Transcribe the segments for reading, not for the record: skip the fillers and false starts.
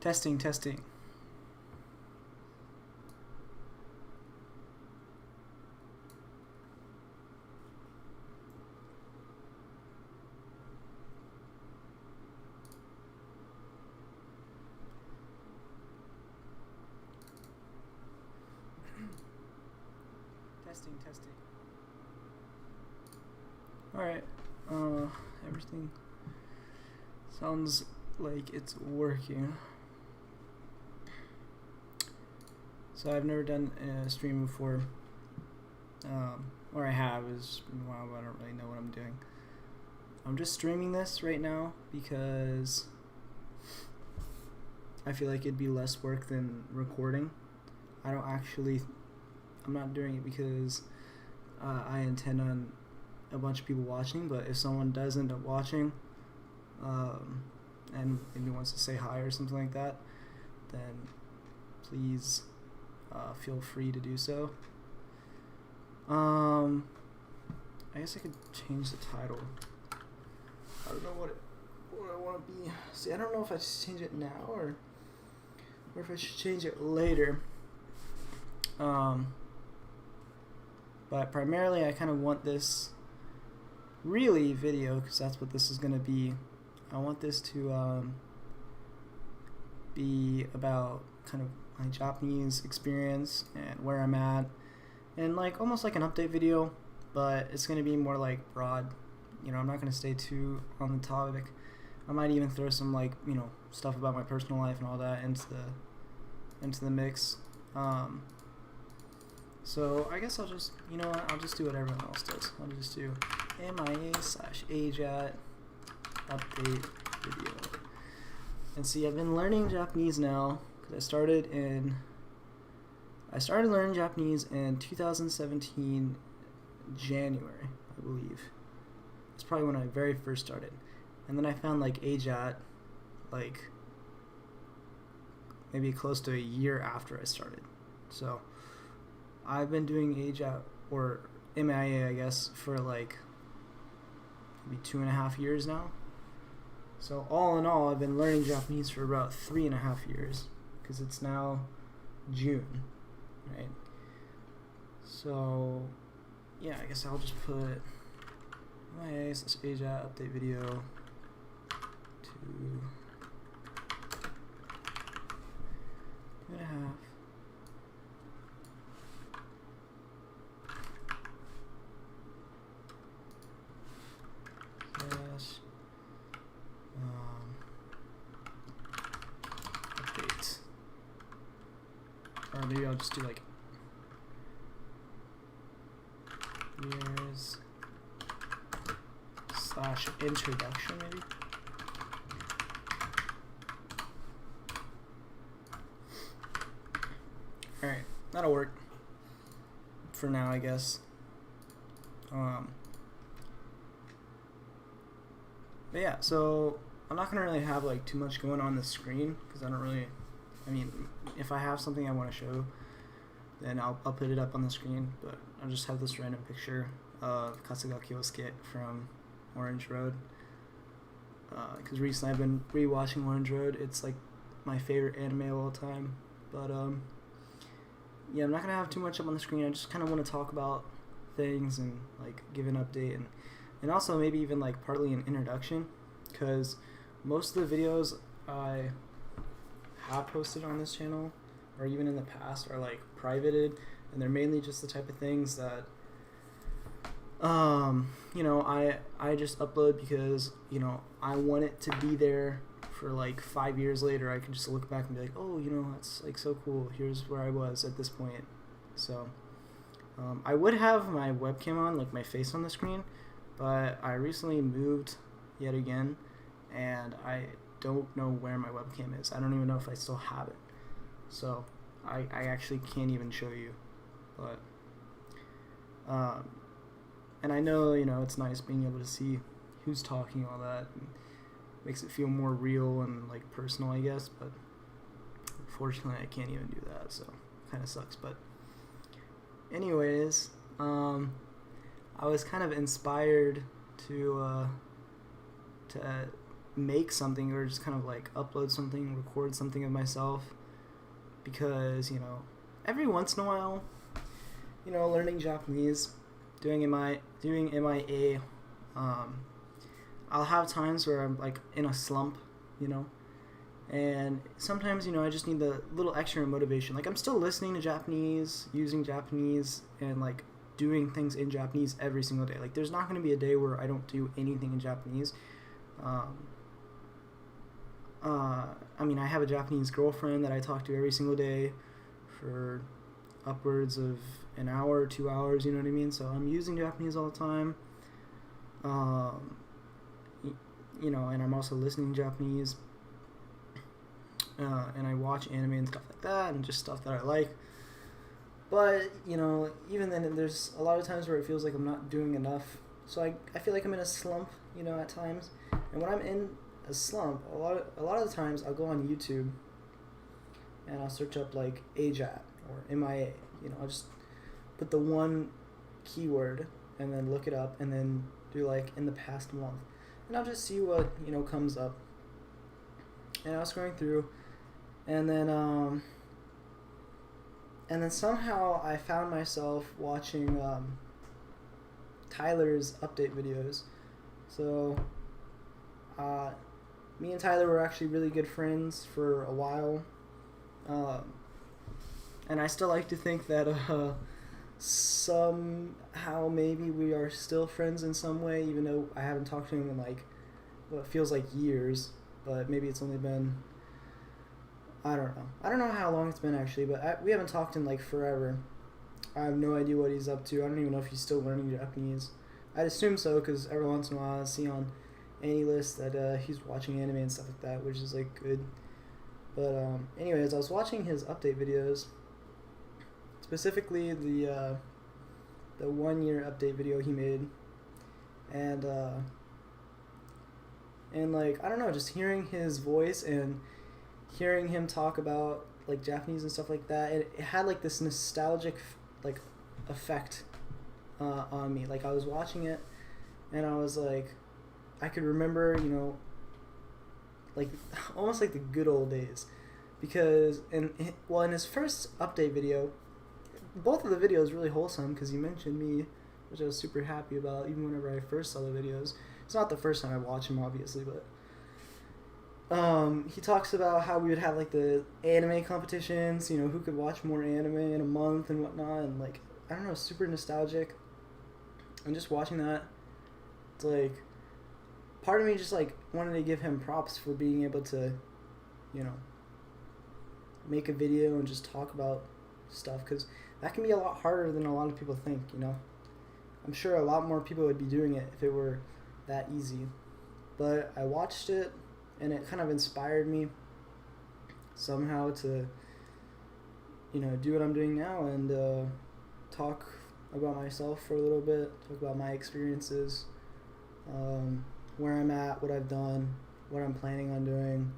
Testing, testing. Testing, testing. Alright, everything sounds like it's working. So I've never done a stream before, or I have, it's been a while, but I don't really know what I'm doing. I'm just streaming this right now because I feel like it'd be less work than recording. I'm not doing it because I intend on a bunch of people watching, but if someone does end up watching and maybe wants to say hi or something like that, then please feel free to do so. I guess I could change the title. I don't know what I want to be. See, I don't know if I should change it now or if I should change it later. But primarily I kind of want this really video, because that's what this is going to be. I want this to be about kind of my Japanese experience and where I'm at, and like almost like an update video, but it's going to be more like broad. You know, I'm not going to stay too on the topic. I might even throw some, like, you know, stuff about my personal life and all that into the mix. So I guess I'll just, you know what, I'll just do what everyone else does. I'll just do MIA/AJATT update video. And see, I've been learning Japanese now because I started learning Japanese in 2017 January, I believe. That's probably when I very first started. And then I found like AJATT like maybe close to a year after I started. So I've been doing AJATT, or MIA I guess, for like maybe 2.5 years now. So all in all, I've been learning Japanese for about 3.5 years, because it's now June, right? So yeah, I guess I'll just put MIA/AJATT update video to 2.5. Update. Or maybe I'll just do like years / introduction maybe. Alright, that'll work for now, I guess. But yeah, so I'm not gonna really have like too much going on the screen, because I mean, if I have something I want to show, then I'll put it up on the screen, but I'll just have this random picture of Kasuga Kyosuke from Orange Road, because recently I've been rewatching Orange Road. It's like my favorite anime of all time. But yeah, I'm not gonna have too much up on the screen. I just kind of want to talk about things and like give an update, and also maybe even like partly an introduction, because most of the videos I have posted on this channel, or even in the past, are like privated, and they're mainly just the type of things that you know, I just upload because, you know, I want it to be there for like 5 years later. I can just look back and be like, oh, you know, that's like so cool, here's where I was at this point. So I would have my webcam on, like my face on the screen, but I recently moved yet again, and I don't know where my webcam is. I don't even know if I still have it. So I actually can't even show you. But and I know, you know, it's nice being able to see who's talking, all that, and makes it feel more real and like personal, I guess. But unfortunately, I can't even do that, so kind of sucks. But anyways, I was kind of inspired to make something or just kind of like upload something, record something of myself, because every once in a while, learning Japanese, doing MIA, I'll have times where I'm like in a slump, and sometimes I just need the little extra motivation. Like I'm still listening to Japanese, using Japanese, and like doing things in Japanese every single day. Like there's not going to be a day where I don't do anything in Japanese. I mean, I have a Japanese girlfriend that I talk to every single day for upwards of an hour, 2 hours, you know what I mean? So I'm using Japanese all the time. And I'm also listening Japanese. And I watch anime and stuff like that, and just stuff that I like. But, even then, there's a lot of times where it feels like I'm not doing enough. So I feel like I'm in a slump, at times. And when I'm in a slump, a lot of the times I'll go on YouTube and I'll search up like AJATT or MIA. I'll just put the one keyword and then look it up and then do like in the past month. And I'll just see what, comes up. And I was going through, and then somehow I found myself watching Tyler's update videos. So me and Tyler were actually really good friends for a while, and I still like to think that somehow maybe we are still friends in some way, even though I haven't talked to him in like what feels like years. But maybe it's only been, I don't know how long it's been actually, but we haven't talked in like forever. I have no idea what he's up to. I don't even know if he's still learning Japanese. I'd assume so, because every once in a while I see on any list that he's watching anime and stuff like that, which is like good. But anyways, I was watching his update videos, specifically the 1 year update video he made, and like, I don't know, just hearing his voice and hearing him talk about like Japanese and stuff like that, it had like this nostalgic like effect on me. Like I was watching it and I was like, I could remember, like almost like the good old days, because in his first update video, both of the videos really wholesome, because he mentioned me, which I was super happy about even whenever I first saw the videos. It's not the first time I watch him, obviously, but he talks about how we would have like the anime competitions, who could watch more anime in a month and whatnot, and like, I don't know, super nostalgic. And just watching that, it's like, part of me just like wanted to give him props for being able to, make a video and just talk about stuff, because that can be a lot harder than a lot of people think, I'm sure a lot more people would be doing it if it were that easy. But I watched it and it kind of inspired me somehow to do what I'm doing now and talk about myself for a little bit, talk about my experiences, where I'm at, what I've done, what I'm planning on doing,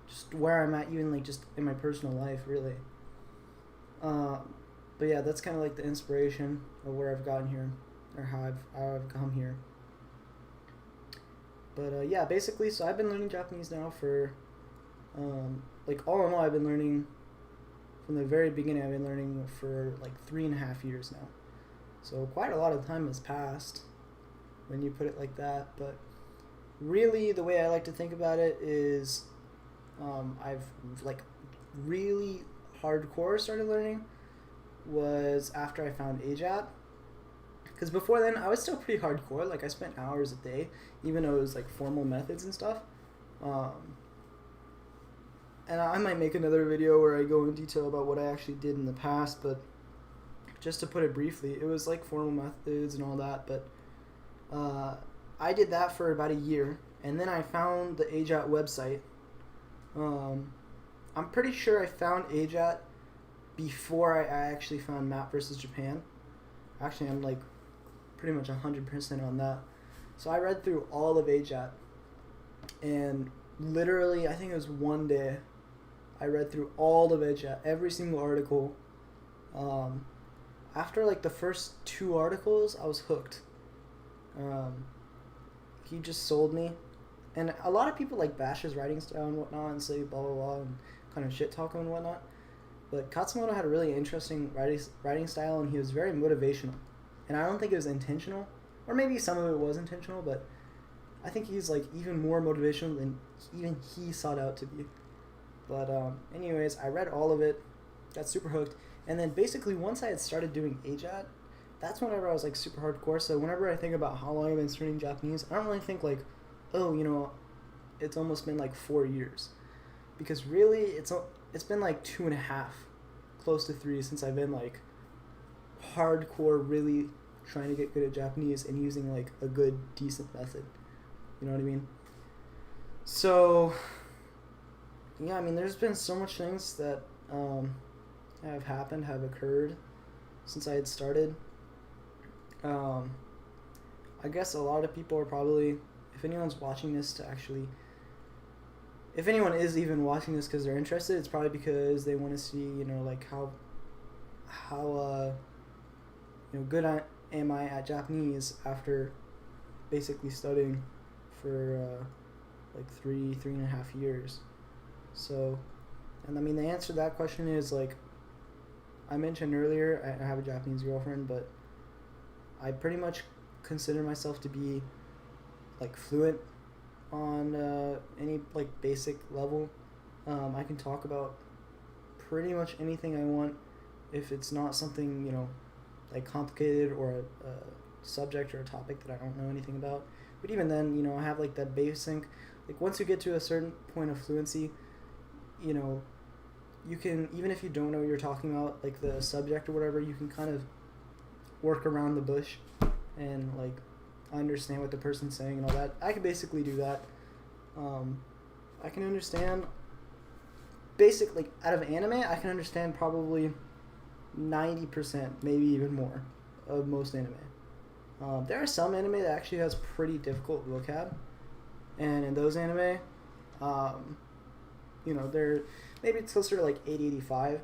just where I'm at, even like just in my personal life, really. But yeah, that's kind of like the inspiration of where I've gotten here, or how I've come here. But yeah, basically, so I've been learning Japanese now for, like all in all, I've been learning from the very beginning. I've been learning for like 3.5 years now. So quite a lot of time has passed when you put it like that. But really, the way I like to think about it is, I've like really hardcore started learning was after I found AJATT. Because before then, I was still pretty hardcore. Like, I spent hours a day, even though it was, like, formal methods and stuff. And I might make another video where I go in detail about what I actually did in the past, but just to put it briefly, it was, like, formal methods and all that. But I did that for about a year, and then I found the AJATT website. I'm pretty sure I found AJATT before I actually found Map vs. Japan. Actually, I'm, like, pretty much 100% on that. So I read through all of AJATT, and literally, I think it was one day, I read through all of AJATT, every single article. After like the first 2 articles, I was hooked. He just sold me, and a lot of people like bash his writing style and whatnot and say blah blah blah and kind of shit talk him and whatnot. But Katsumoto had a really interesting writing style, and he was very motivational. And I don't think it was intentional, or maybe some of it was intentional, but I think he's like even more motivational than even he sought out to be. But anyways, I read all of it, got super hooked, and then basically once I had started doing AJATT, that's whenever I was like super hardcore. So whenever I think about how long I've been studying Japanese, I don't really think like, oh, you know, it's almost been like 4 years, because really it's been like 2.5, close to 3 since I've been like hardcore really trying to get good at Japanese and using like a good decent method. You know what I mean? So yeah, I mean there's been so much things that have occurred since I had started. I guess a lot of people are probably, if anyone's watching this to actually, if anyone is even watching this because they're interested, it's probably because they want to see, you know, like how you know, good am I at Japanese after basically studying for like 3.5 years. So, and I mean the answer to that question is like I mentioned earlier, I have a Japanese girlfriend, but I pretty much consider myself to be like fluent on any like basic level. I can talk about pretty much anything I want if it's not something, you know, like complicated or a subject or a topic that I don't know anything about. But even then, you know, I have like that basic, like once you get to a certain point of fluency, you know, you can, even if you don't know what you're talking about, like the subject or whatever, you can kind of work around the bush and like understand what the person's saying and all that. I can basically do that. I can understand like out of anime, I can understand probably 90%, maybe even more, of most anime. There are some anime that actually has pretty difficult vocab, and in those anime, you know, they're maybe it's closer to like 80, 85,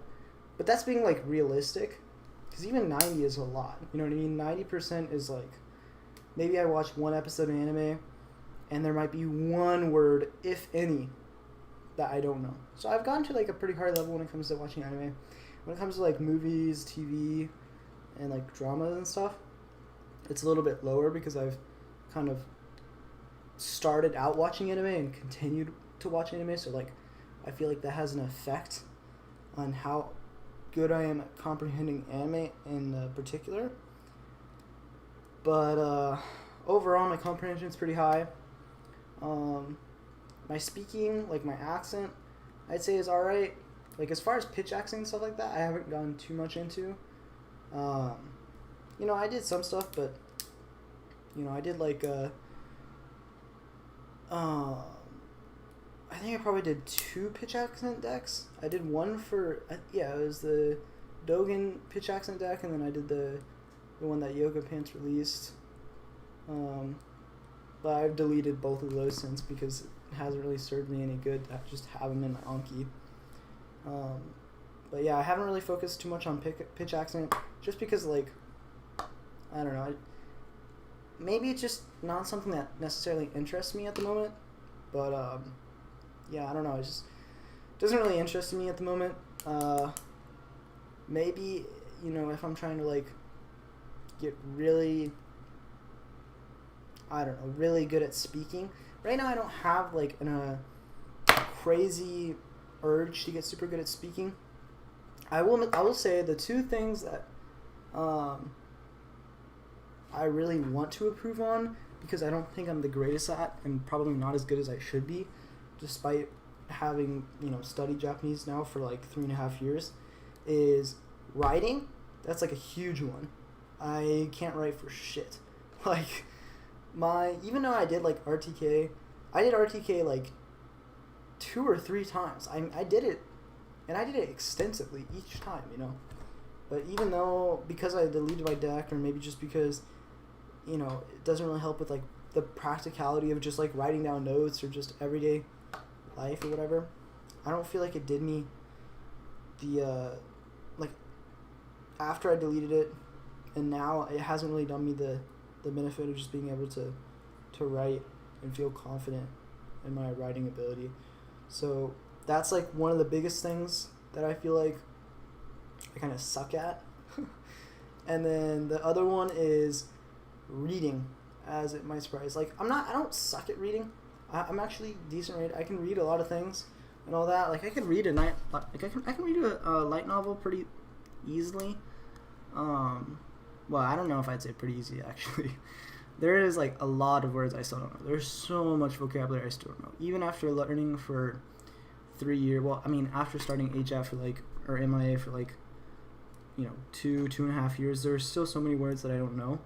but that's being like realistic, because even 90 is a lot. You know what I mean? 90% is like, maybe I watch one episode of anime, and there might be one word, if any, that I don't know. So I've gotten to like a pretty hard level when it comes to watching anime. When it comes to like movies, TV, and like dramas and stuff, it's a little bit lower because I've kind of started out watching anime and continued to watch anime. So like, I feel like that has an effect on how good I am at comprehending anime in particular. But overall, my comprehension is pretty high. My speaking, like my accent, I'd say is alright. Like as far as pitch accent and stuff like that, I haven't gone too much into. You know, I did some stuff, but you know, I did like I think I probably did 2 pitch accent decks. I did one for it was the Dogen pitch accent deck, and then I did the one that Yoga Pants released. But I've deleted both of those since because it hasn't really served me any good to just have them in my Anki. But yeah, I haven't really focused too much on pitch accent just because, like, I don't know. Maybe it's just not something that necessarily interests me at the moment. But yeah, I don't know. It just doesn't really interest me at the moment. Maybe, you know, if I'm trying to like get really, I don't know, really good at speaking. Right now I don't have like a crazy urge to get super good at speaking. I will say the 2 things that I really want to improve on, because I don't think I'm the greatest at and probably not as good as I should be, despite having, you know, studied Japanese now for like 3.5 years, is writing. That's like a huge one. I can't write for shit. Like, even though I did like RTK, I did RTK like 2 or 3 times. I did it, and I did it extensively each time, you know. But even though, because I deleted my deck, or maybe just because, you know, it doesn't really help with like the practicality of just like writing down notes or just everyday life or whatever, I don't feel like it did me the like after I deleted it, and now it hasn't really done me the benefit of just being able to write and feel confident in my writing ability. So that's like one of the biggest things that I feel like I kind of suck at. And then the other one is reading, as it might surprise. Like I don't suck at reading. I'm actually decent reader. I can read a lot of things and all that. Like I can read I can read a light novel pretty easily. Well, I don't know if I'd say pretty easy actually. There is like a lot of words I still don't know. There's so much vocabulary I still don't know. Even after learning for 3 years, well, I mean, after starting AJATT for like, or MIA for like, you know, 2.5 years, there's still so many words that I don't know.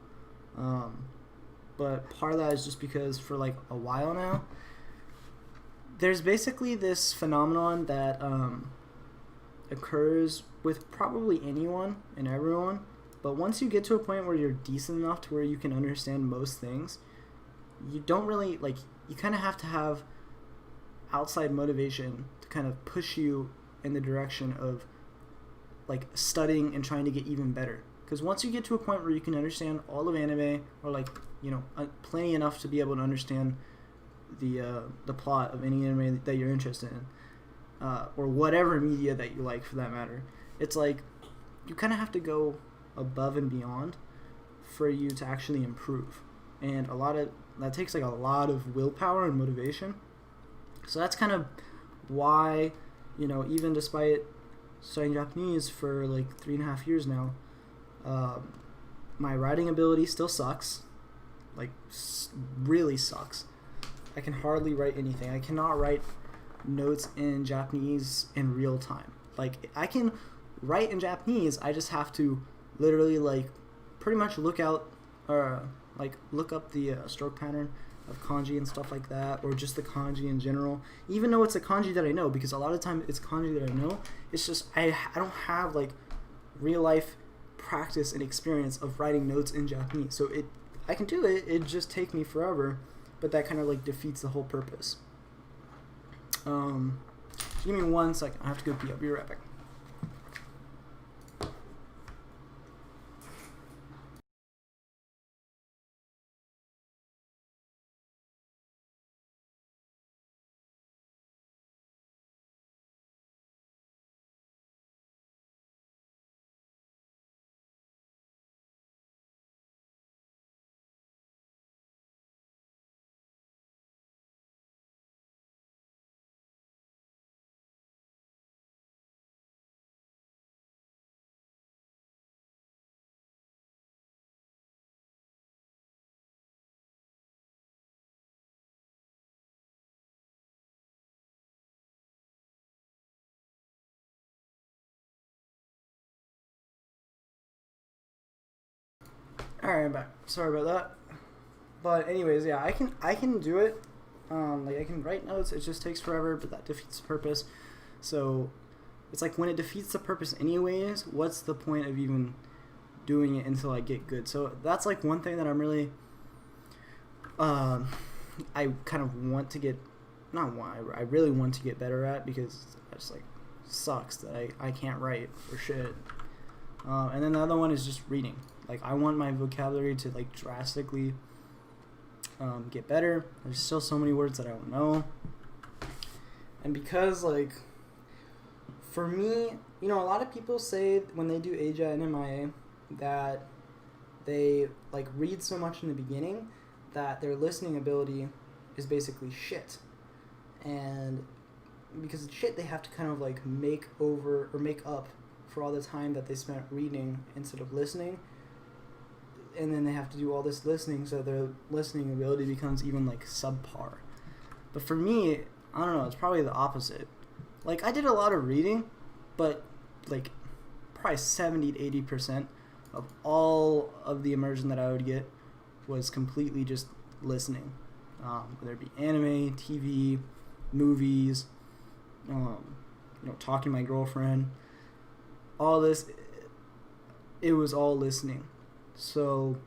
But part of that is just because for like a while now, there's basically this phenomenon that occurs with probably anyone and everyone. But once you get to a point where you're decent enough to where you can understand most things, you don't really, like, you kind of have to have outside motivation to kind of push you in the direction of, like, studying and trying to get even better. Because once you get to a point where you can understand all of anime, or, like, you know, plenty enough to be able to understand the plot of any anime that you're interested in, or whatever media that you like for that matter, it's like you kind of have to go above and beyond for you to actually improve, and that takes like a lot of willpower and motivation. So that's kind of why, you know, even despite studying Japanese for like 3.5 years now, my writing ability still sucks, like really sucks. I can hardly write anything. I cannot write notes in Japanese in real time. Like, I can write in Japanese, I just have to literally, like, pretty much look up the stroke pattern of kanji and stuff like that, or just the kanji in general, even though it's a kanji that I know, because a lot of the time it's kanji that I know. It's just I don't have like real life practice and experience of writing notes in Japanese, so I can do it, it just take me forever, but that kind of like defeats the whole purpose. Give me 1 second, I have to go pee. I'll be right back. Alright, I'm back. Sorry about that. But anyways, yeah, I can do it. Like, I can write notes, it just takes forever, but that defeats the purpose. So it's like, when it defeats the purpose anyways, what's the point of even doing it until I get good? So that's like one thing that I'm really I kind of want to get, I really want to get better at, because it just like sucks that I can't write for shit. And then the other one is just reading. Like, I want my vocabulary to like drastically get better. There's still so many words that I don't know. And because, like, for me, you know, a lot of people say when they do AJATT and MIA that they like read so much in the beginning that their listening ability is basically shit. And because it's shit, they have to kind of like make up for all the time that they spent reading instead of listening. And then they have to do all this listening, so their listening ability becomes even like subpar. But for me, I don't know, it's probably the opposite. Like, I did a lot of reading, but like probably 70 to 80% of all of the immersion that I would get was completely just listening. Whether it be anime, TV, movies, you know, talking to my girlfriend, all this, it was all listening. So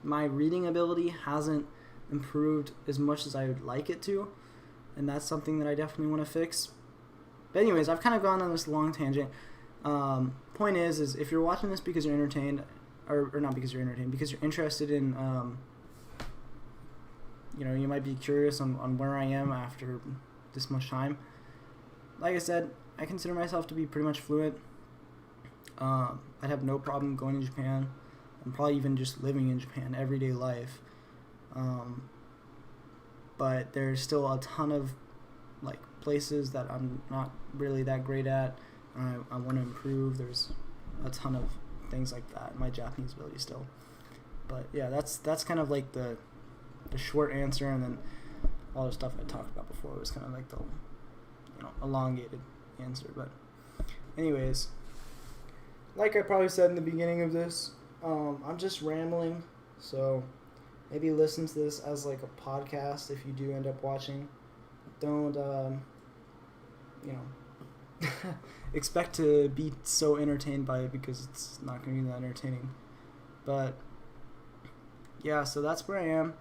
my reading ability hasn't improved as much as I would like it to, and that's something that I definitely want to fix. But anyways, I've kind of gone on this long tangent. Point is if you're watching this because you're entertained, or not because you're entertained, because you're interested in you might be curious on where I am after this much time. Like I said, I consider myself to be pretty much fluent. I'd have no problem going to Japan, and probably even just living in Japan, everyday life. But there's still a ton of like places that I'm not really that great at. I want to improve. There's a ton of things like that. My Japanese ability still. But yeah, that's kind of like the short answer, and then all the stuff I talked about before was kind of like the elongated answer. But anyways, like I probably said in the beginning of this, I'm just rambling, so maybe listen to this as like a podcast if you do end up watching. Don't expect to be so entertained by it, because it's not going to be that entertaining. But yeah, so that's where I am.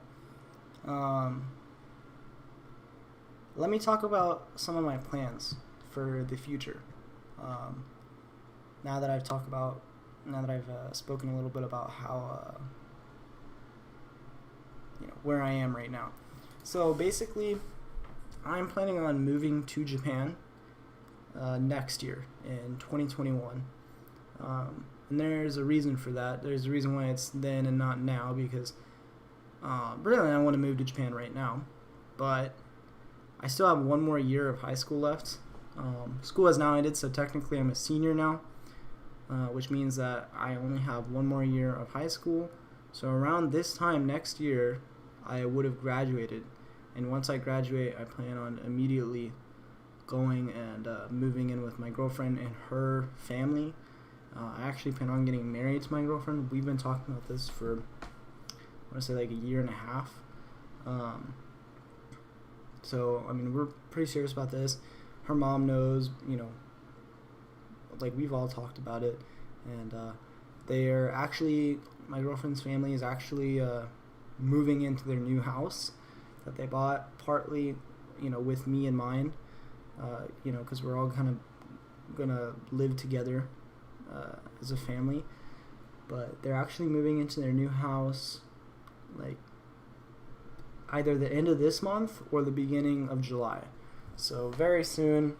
Let me talk about some of my plans for the future. Now that I've spoken a little bit about how where I am right now. So basically, I'm planning on moving to Japan next year in 2021. And there's a reason for that. There's a reason why it's then and not now, because really I want to move to Japan right now, but I still have one more year of high school left. School has now ended, so technically I'm a senior now, which means that I only have one more year of high school. So around this time next year, I would have graduated, and once I graduate, I plan on immediately going and moving in with my girlfriend and her family. I actually plan on getting married to my girlfriend. We've been talking about this for, I want to say, like a year and a half. So, I mean, we're pretty serious about this. Her mom knows, like we've all talked about it. And they're actually, my girlfriend's family is actually moving into their new house that they bought, partly, with me in mind. Because we're all kind of going to live together as a family. But they're actually moving into their new house, like, either the end of this month or the beginning of July. So very soon.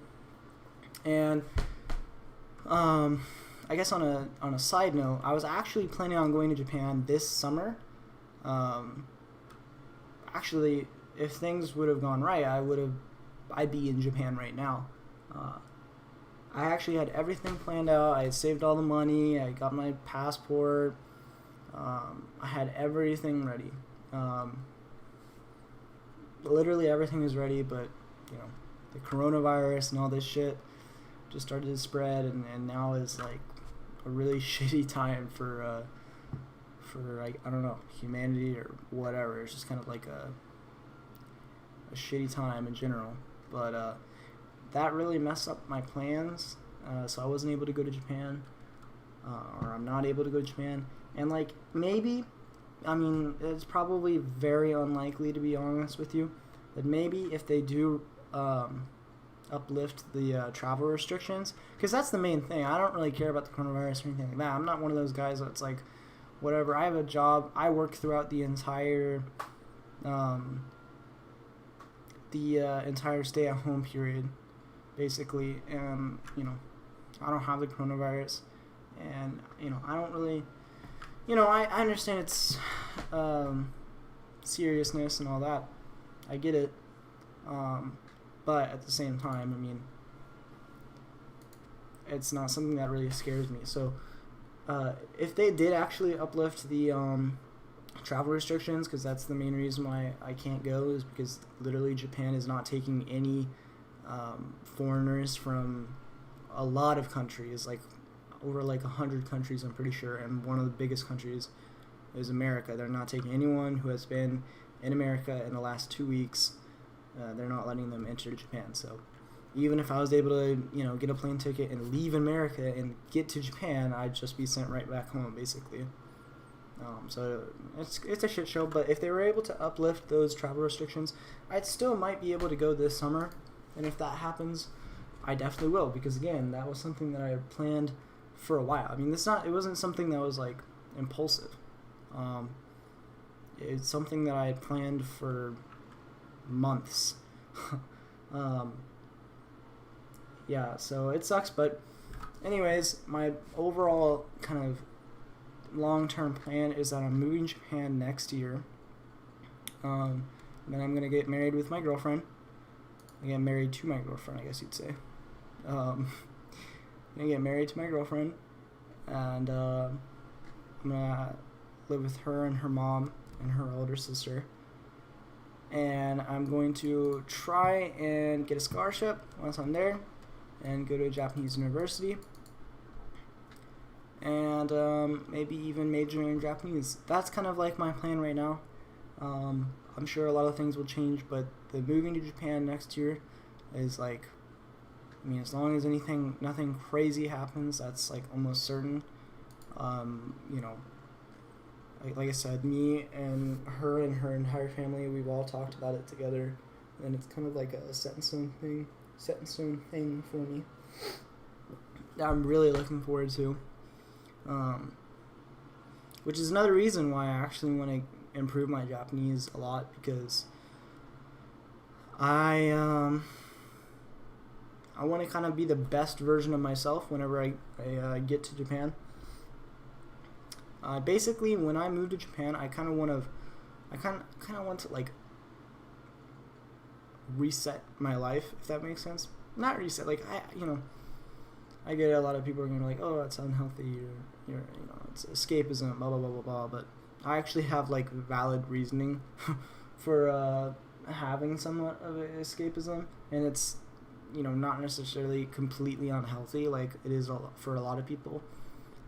And I guess on a side note, I was actually planning on going to Japan this summer. Actually, if things would have gone right, I'd be in Japan right now. I actually had everything planned out. I had saved all the money. I got my passport. I had everything ready. Literally everything was ready, but the coronavirus and all this shit just started to spread, and now is like a really shitty time for like, I don't know, humanity or whatever. It's just kind of like a shitty time in general. But that really messed up my plans, so I wasn't able to go to Japan, or I'm not able to go to Japan. And like, maybe, I mean, it's probably very unlikely, to be honest with you, that maybe if they do uplift the travel restrictions, because that's the main thing. I don't really care about the coronavirus or anything like that. I'm not one of those guys that's like, whatever. I have a job. I work throughout the entire stay-at-home period, basically, and I don't have the coronavirus, and I don't really, I understand its seriousness and all that. I get it, but at the same time, I mean, it's not something that really scares me. So if they did actually uplift the travel restrictions, because that's the main reason why I can't go, is because literally Japan is not taking any foreigners from a lot of countries, like over like 100 countries, I'm pretty sure, and one of the biggest countries is America. They're not taking anyone who has been in America in the last 2 weeks. They're not letting them enter Japan. So even if I was able to, get a plane ticket and leave America and get to Japan, I'd just be sent right back home, basically. So it's a shit show. But if they were able to uplift those travel restrictions, I still might be able to go this summer. And if that happens, I definitely will, because again, that was something that I had planned for a while. I mean, it wasn't something that was like impulsive. it's something that I had planned for months. Yeah, so it sucks, but anyways, my overall kind of long-term plan is that I'm moving to Japan next year. Then I'm gonna get married with my girlfriend. I get married to my girlfriend, I guess you'd say. I'm gonna get married to my girlfriend, and I'm gonna live with her and her mom and her older sister. And I'm going to try and get a scholarship once I'm there and go to a Japanese university. And maybe even major in Japanese. That's kind of like my plan right now. I'm sure a lot of things will change, but the moving to Japan next year is like, I mean, as long as nothing crazy happens, that's like almost certain. You know, like I said, me and her entire family, we've all talked about it together, and it's kind of like a set in stone thing for me that I'm really looking forward to. Which is another reason why I actually want to improve my Japanese a lot, because I want to kind of be the best version of myself whenever I get to Japan. Basically, when I move to Japan, I kind of want to like reset my life, if that makes sense. Not reset, like I get a lot of people are going to be like, oh, that's unhealthy, it's escapism, blah, blah, blah, blah, blah, but I actually have, like, valid reasoning for having somewhat of escapism, and it's, not necessarily completely unhealthy like it is for a lot of people.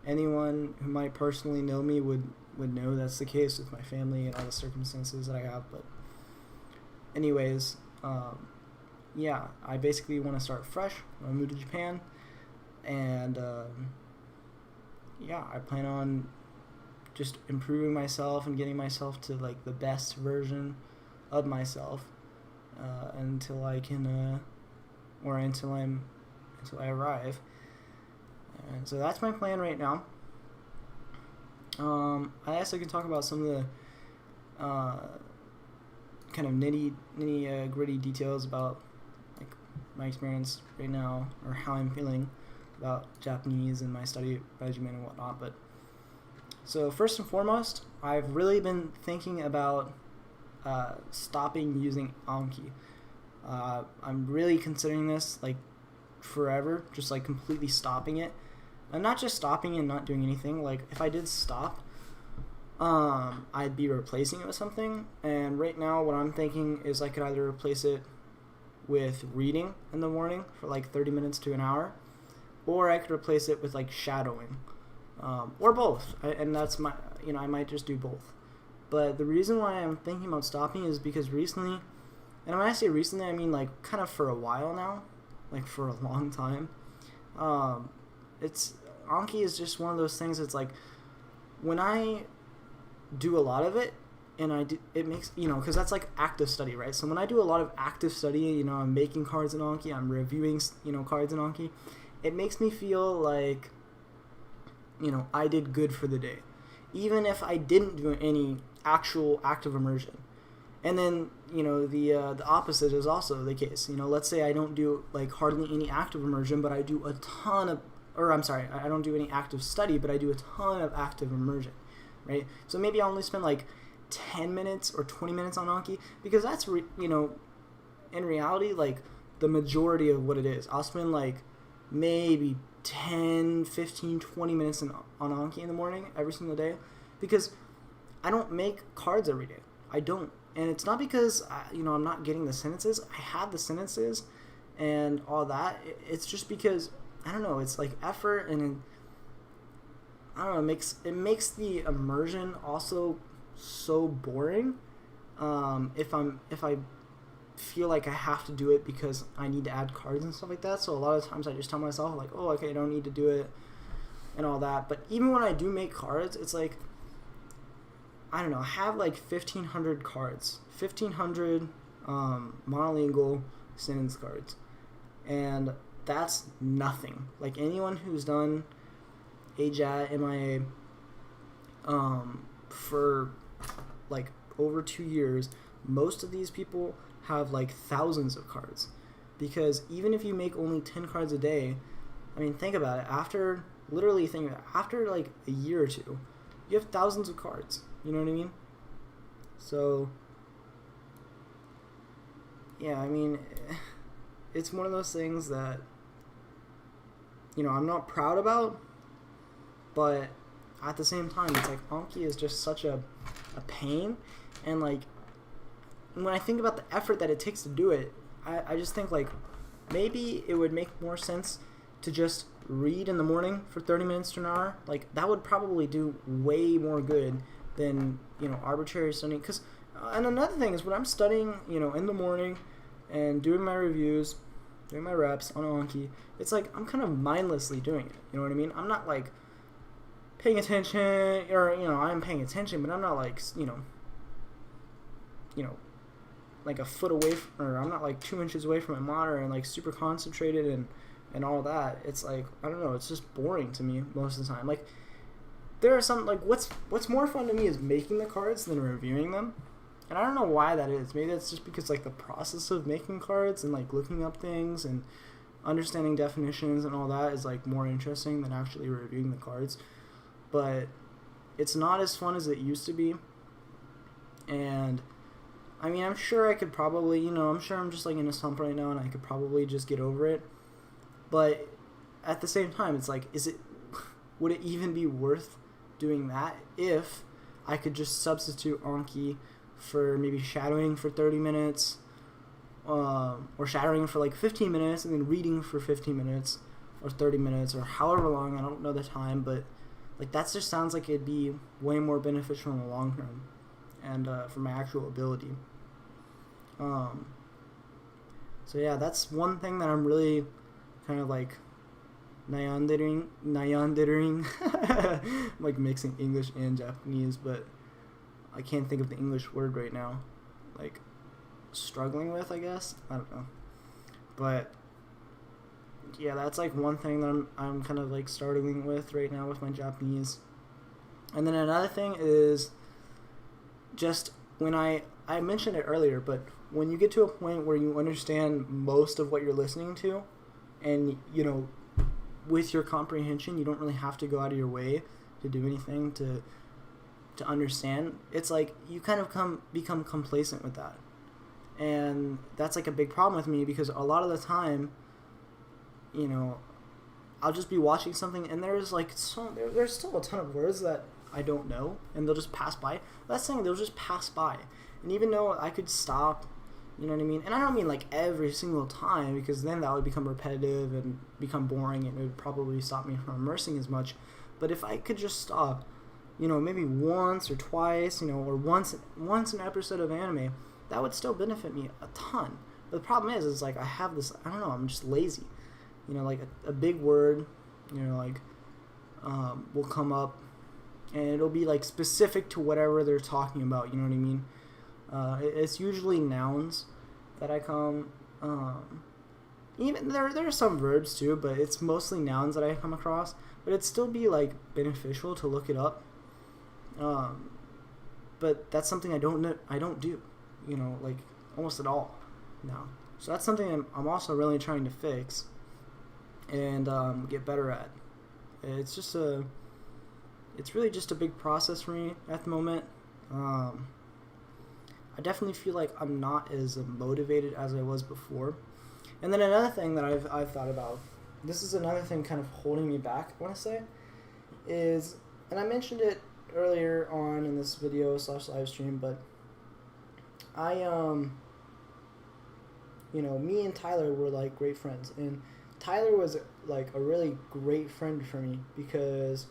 Anyone who might personally know me would know that's the case with my family and all the circumstances that I have, but anyways, yeah, I basically want to start fresh when I move to Japan. And yeah, I plan on just improving myself and getting myself to like the best version of myself until I can, or until I arrive. And so that's my plan right now. I guess I can talk about some of the kind of nitty gritty details about like my experience right now, or how I'm feeling about Japanese and my study regimen and whatnot. But so first and foremost, I've really been thinking about stopping using Anki. I'm really considering this like forever, just like completely stopping it. And not just stopping and not doing anything. Like if I did stop, I'd be replacing it with something. And right now what I'm thinking is I could either replace it with reading in the morning for like 30 minutes to an hour, or I could replace it with like shadowing, or both. And that's my, I might just do both. But the reason why I'm thinking about stopping is because recently, and when I say recently, I mean like kind of for a while now, like for a long time. Anki is just one of those things that's like, when I do a lot of it, and it makes, because that's like active study, right? So when I do a lot of active study, I'm making cards in Anki, I'm reviewing, cards in Anki, it makes me feel like, I did good for the day, even if I didn't do any actual active immersion. And then, the opposite is also the case. Let's say I don't do like hardly any active immersion, but I do a ton of, I don't do any active study, but I do a ton of active immersion, right? So maybe I only spend like 10 minutes or 20 minutes on Anki, because that's, in reality, like the majority of what it is. I'll spend like maybe 10, 15, 20 minutes on Anki in the morning every single day, because I don't make cards every day. I don't. And it's not because, I'm not getting the sentences. I have the sentences and all that. It's just because, I don't know, it's like effort, and I don't know, it makes the immersion also so boring. If I feel like I have to do it because I need to add cards and stuff like that. So a lot of times I just tell myself like, oh, okay, I don't need to do it and all that. But even when I do make cards, it's like, I don't know, I have like 1,500 cards, 1,500 monolingual sentence cards, and that's nothing. Like anyone who's done AJATT, MIA, for like over 2 years, most of these people have like thousands of cards. Because even if you make only 10 cards a day, I mean, think about it. After like a year or two, you have thousands of cards. You know what I mean? So, yeah, I mean, it's one of those things that, you know, I'm not proud about, but at the same time, it's like Anki is just such a pain. And like, when I think about the effort that it takes to do it, I just think like maybe it would make more sense to just read in the morning for 30 minutes to an hour. Like, that would probably do way more good than, you know, arbitrary studying. Because, and another thing is when I'm studying, you know, in the morning and doing my reviews, doing my reps on Anki, it's like I'm kind of mindlessly doing it. You know what I mean? I'm not like paying attention, or, you know, I'm paying attention, but I'm not like, you know, like a foot away or I'm not like 2 inches away from my monitor and like super concentrated and all that. It's like, I don't know, it's just boring to me most of the time. Like, there are some, like, what's more fun to me is making the cards than reviewing them. And I don't know why that is. Maybe that's just because like the process of making cards and like looking up things and understanding definitions and all that is like more interesting than actually reviewing the cards. But it's not as fun as it used to be. And I mean, I'm sure I could probably, you know, I'm sure I'm just like in a slump right now and I could probably just get over it. But at the same time, it's like, would it even be worth doing that if I could just substitute Anki for maybe shadowing for 30 minutes, or shadowing for like 15 minutes and then reading for 15 minutes or 30 minutes or however long, I don't know the time, but like that just sounds like it'd be way more beneficial in the long term and for my actual ability. So yeah, that's one thing that I'm really kind of like nayandering like mixing English and Japanese, but I can't think of the English word right now. Like, struggling with, I guess? I don't know. But yeah, that's like one thing that I'm kind of like struggling with right now with my Japanese. And then another thing is just when I mentioned it earlier, but when you get to a point where you understand most of what you're listening to, and, you know, with your comprehension, you don't really have to go out of your way to do anything to understand. It's like you kind of become complacent with that. And that's like a big problem with me, because a lot of the time, you know, I'll just be watching something and there's like there's still a ton of words that I don't know, and they'll just pass by. That's saying they'll just pass by. And even though I could stop, you know what I mean? And I don't mean like every single time, because then that would become repetitive and become boring, and it would probably stop me from immersing as much. But if I could just stop, you know, maybe once or twice, you know, or once an episode of anime, that would still benefit me a ton. But the problem is like I have this, I don't know, I'm just lazy. You know, like a big word, you know, like will come up, and it'll be like specific to whatever they're talking about, you know what I mean? It's usually nouns that I come, even there are some verbs too, but it's mostly nouns that I come across. But it'd still be like beneficial to look it up. But that's something I don't do, you know, like almost at all now. So that's something I'm also really trying to fix and get better at. It's really just a big process for me at the moment. I definitely feel like I'm not as motivated as I was before. And then another thing that I've thought about, this is another thing kind of holding me back, I want to say, is, and I mentioned it earlier on in this video / live stream, but I, you know, me and Tyler were like great friends, and Tyler was like a really great friend for me because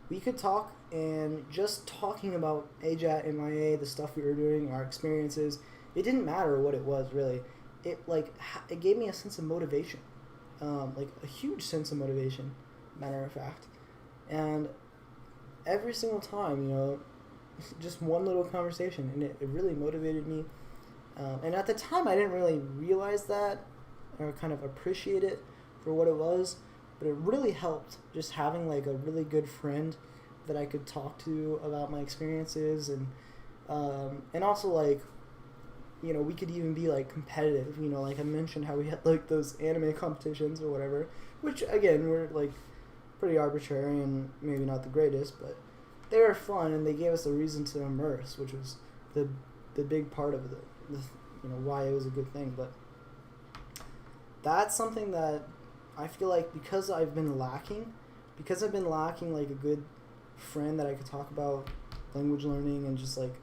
we could talk, and just talking about AJATT, MIA, the stuff we were doing, our experiences, it didn't matter what it was really. It gave me a sense of motivation, like a huge sense of motivation, matter of fact. And every single time, you know, just one little conversation, and it really motivated me. And at the time, I didn't really realize that or kind of appreciate it for what it was, but it really helped just having like a really good friend that I could talk to about my experiences and And also, like, you know, we could even be, like, competitive, you know, like I mentioned how we had, like, those anime competitions or whatever, which, again, were, like, pretty arbitrary and maybe not the greatest, but they were fun, and they gave us a reason to immerse, which was the big part of the you know, why it was a good thing. But that's something that I feel like because I've been lacking, like, a good friend that I could talk about language learning and just, like,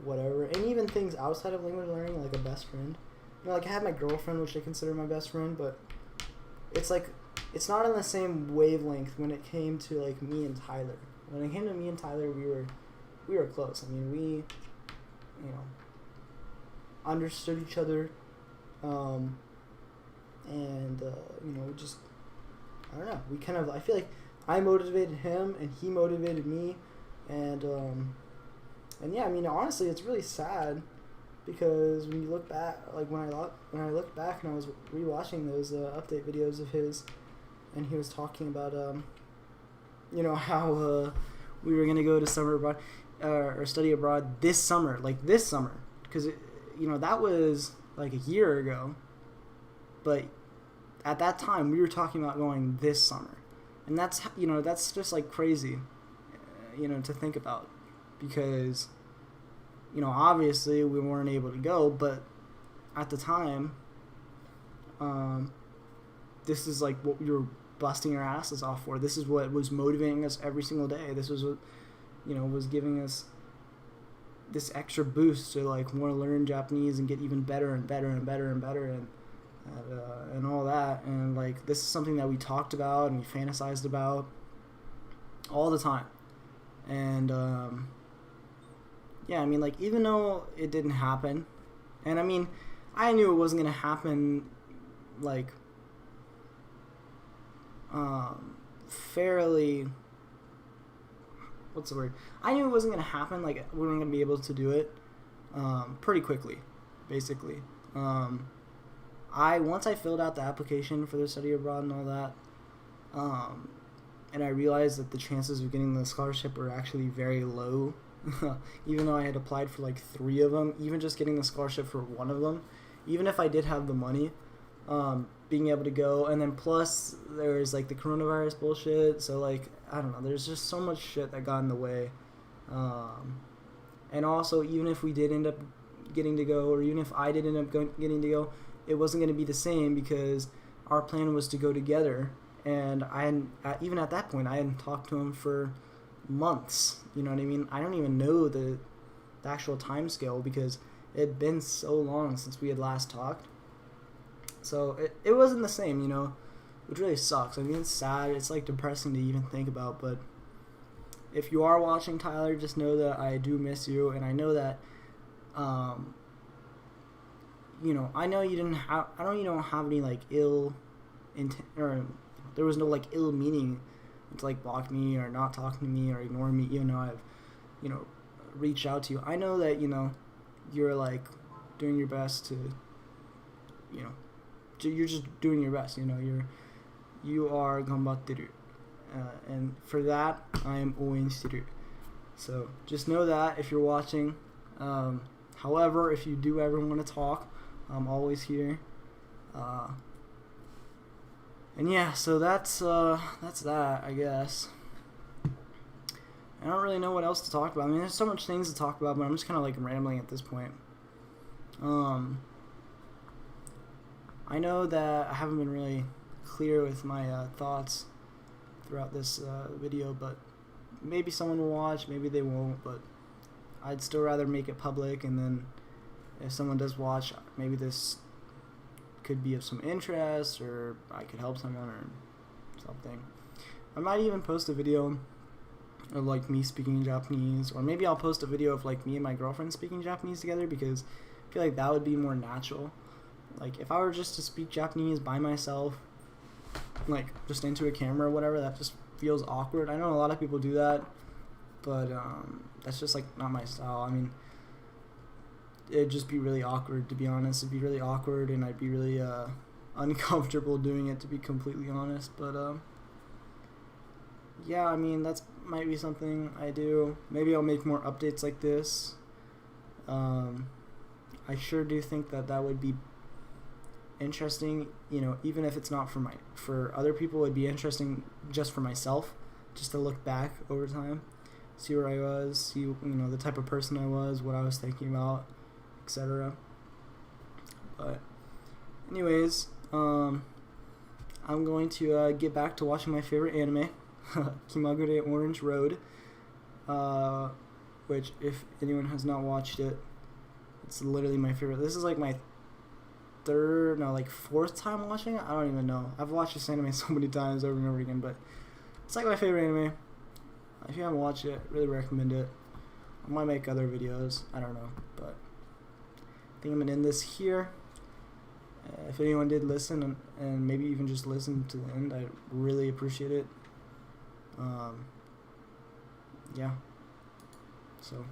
whatever, and even things outside of language learning, like a best friend. You know, like, I have my girlfriend, which I consider my best friend, but it's, like, it's not on the same wavelength when it came to, like, me and Tyler. When it came to me and Tyler, we were close. I mean, we, you know, understood each other, and, you know, just, I don't know, we kind of, I feel like I motivated him, and he motivated me, and yeah, I mean, honestly, it's really sad, because when you look back, like, when I looked back and I was rewatching those update videos of his, and he was talking about, you know, how we were going to go to summer abroad, or study abroad this summer, because, you know, that was, like, a year ago, but at that time, we were talking about going this summer, and that's, you know, that's just, like, crazy, you know, to think about, because, you know, obviously we weren't able to go, but at the time, this is, like, what we were busting our asses off for. This is what was motivating us every single day. This was what, you know, was giving us this extra boost to, like, want to learn Japanese and get even better and better and better and better and all that. And, like, this is something that we talked about and we fantasized about all the time. And yeah, I mean, like, even though it didn't happen, and I mean, I knew it wasn't gonna happen, like, fairly, what's the word? I knew it wasn't gonna happen, like, we weren't gonna be able to do it pretty quickly, basically. Once I filled out the application for the study abroad and all that, and I realized that the chances of getting the scholarship were actually very low, even though I had applied for, like, 3 of them, even just getting the scholarship for 1 of them, even if I did have the money, being able to go, and then plus there's, like, the coronavirus bullshit, so, like, I don't know, there's just so much shit that got in the way, and also, even if we did end up getting to go, or even if I did end up getting to go, it wasn't going to be the same, because our plan was to go together, and even at that point, I hadn't talked to him for months, you know what I mean? I don't even know the actual time scale, because it had been so long since we had last talked. So it wasn't the same, you know, which really sucks. I mean, it's sad. It's, like, depressing to even think about. But if you are watching, Tyler, just know that I do miss you, and I know that, you know, I know you don't have any, like, ill intent, or there was no, like, ill meaning to, like, block me or not talking to me or ignore me. You know, I've, you know, reached out to you. I know that, you know, you're, like, doing your best to, you know, you're just doing your best, you know, you are ganbatteru, and for that, I am oenshiteru. So just know that if you're watching. However, if you do ever want to talk, I'm always here. And yeah, so that's that, I guess. I don't really know what else to talk about. I mean, there's so much things to talk about, but I'm just kind of, like, rambling at this point. I know that I haven't been really clear with my thoughts throughout this video, but maybe someone will watch, maybe they won't, but I'd still rather make it public, and then if someone does watch, maybe this could be of some interest, or I could help someone or something. I might even post a video of, like, me speaking Japanese, or maybe I'll post a video of, like, me and my girlfriend speaking Japanese together, because I feel like that would be more natural. Like, if I were just to speak Japanese by myself, like, just into a camera or whatever, that just feels awkward. I know a lot of people do that, but that's just, like, not my style. I mean, it'd just be really awkward, to be honest. It'd be really awkward, and I'd be really uncomfortable doing it, to be completely honest. But yeah, I mean, that's might be something I do. Maybe I'll make more updates like this. I sure do think that that would be interesting, you know, even if it's not for other people. It'd be interesting just for myself, just to look back over time, see where I was, see, you know, the type of person I was, what I was thinking about, etc. But anyways, I'm going to get back to watching my favorite anime, Kimagure Orange Road, which, if anyone has not watched it, it's literally my favorite. This is like my fourth time watching it. I don't even know. I've watched this anime so many times over and over again, but it's like my favorite anime. If you haven't watched it, really recommend it. I might make other videos. I don't know, but I think I'm gonna end this here. If anyone did listen and maybe even just listen to the end, I really appreciate it. Yeah. So.